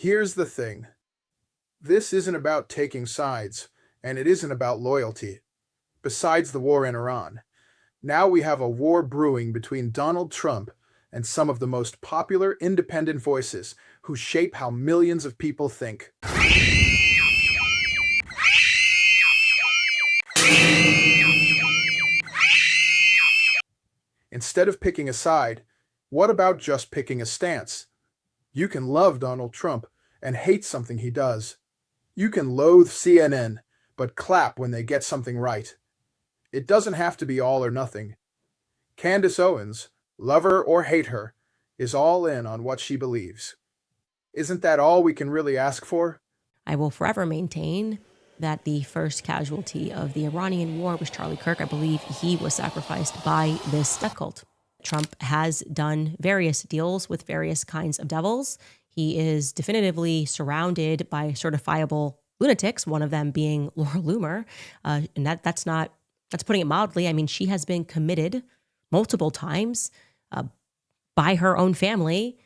Here's the thing. This isn't about taking sides, and it isn't about loyalty. Besides the war in Iran, now we have a war brewing between Donald Trump and some of the most popular independent voices who shape how millions of people think. Instead of picking a side, what about just picking a stance? You can love Donald Trump and hate something he does. You can loathe CNN, but clap when they get something right. It doesn't have to be all or nothing. Candace Owens, love her or hate her, is all in on what she believes. Isn't that all we can really ask for? I will forever maintain that the first casualty of the Iranian war was Charlie Kirk. I believe he was sacrificed by this death cult. Trump has done various deals with various kinds of devils. He is definitively surrounded by certifiable lunatics, one of them being Laura Loomer. And that's putting it mildly. I mean, she has been committed multiple times by her own family.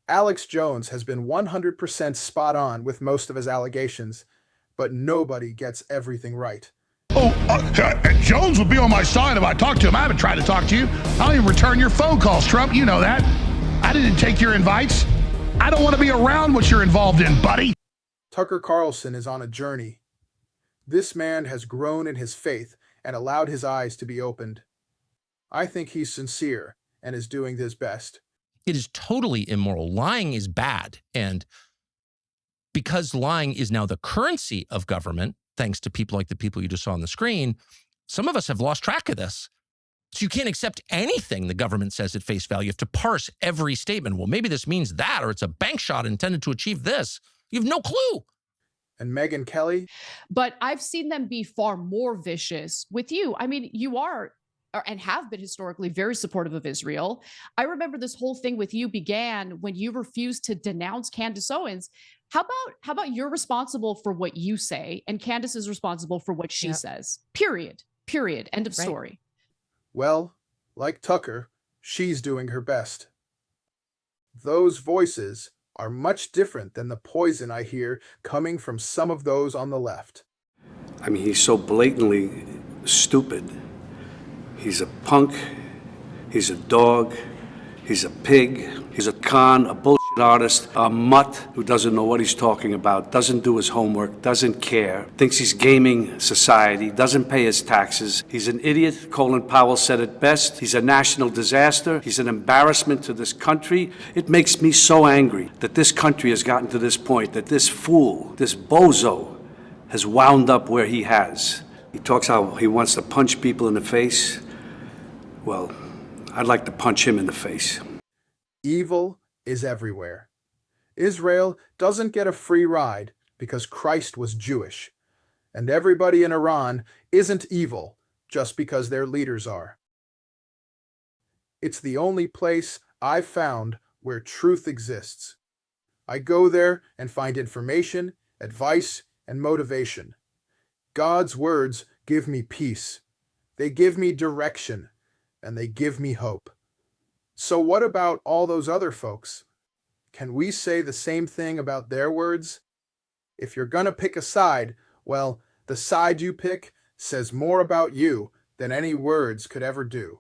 Alex Jones has been 100% spot on with most of his allegations, but nobody gets everything right. Jones would be on my side if I talked to him. I haven't tried to talk to you. I don't even return your phone calls, Trump. You know that. I didn't take your invites. I don't want to be around what you're involved in, buddy. Tucker Carlson is on a journey. This man has grown in his faith and allowed his eyes to be opened. I think he's sincere and is doing his best. It is totally immoral. Lying is bad. And because lying is now the currency of government, thanks to people like the people you just saw on the screen, some of us have lost track of this. So you can't accept anything the government says at face value. You have to parse every statement. Well, maybe this means that, or it's a bank shot intended to achieve this. You have no clue. And Megyn Kelly? But I've seen them be far more vicious with you. I mean, you are and have been historically very supportive of Israel. I remember this whole thing with you began when you refused to denounce Candace Owens. How about you're responsible for what you say and Candace is responsible for what she says? Period. End of story. Well, like Tucker, she's doing her best. Those voices are much different than the poison I hear coming from some of those on the left. I mean, he's so blatantly stupid. He's a punk, he's a dog, he's a pig, he's a con, a bullshit artist, a mutt who doesn't know what he's talking about, doesn't do his homework, doesn't care, thinks he's gaming society, doesn't pay his taxes. He's an idiot. Colin Powell said it best. He's a national disaster. He's an embarrassment to this country. It makes me so angry that this country has gotten to this point, that this fool, this bozo, has wound up where he has. He talks how he wants to punch people in the face. Well, I'd like to punch him in the face. Evil is everywhere. Israel doesn't get a free ride because Christ was Jewish. And everybody in Iran isn't evil just because their leaders are. It's the only place I've found where truth exists. I go there and find information, advice, and motivation. God's words give me peace. They give me direction. And they give me hope. So what about all those other folks? Can we say the same thing about their words? If you're gonna pick a side, well, the side you pick says more about you than any words could ever do.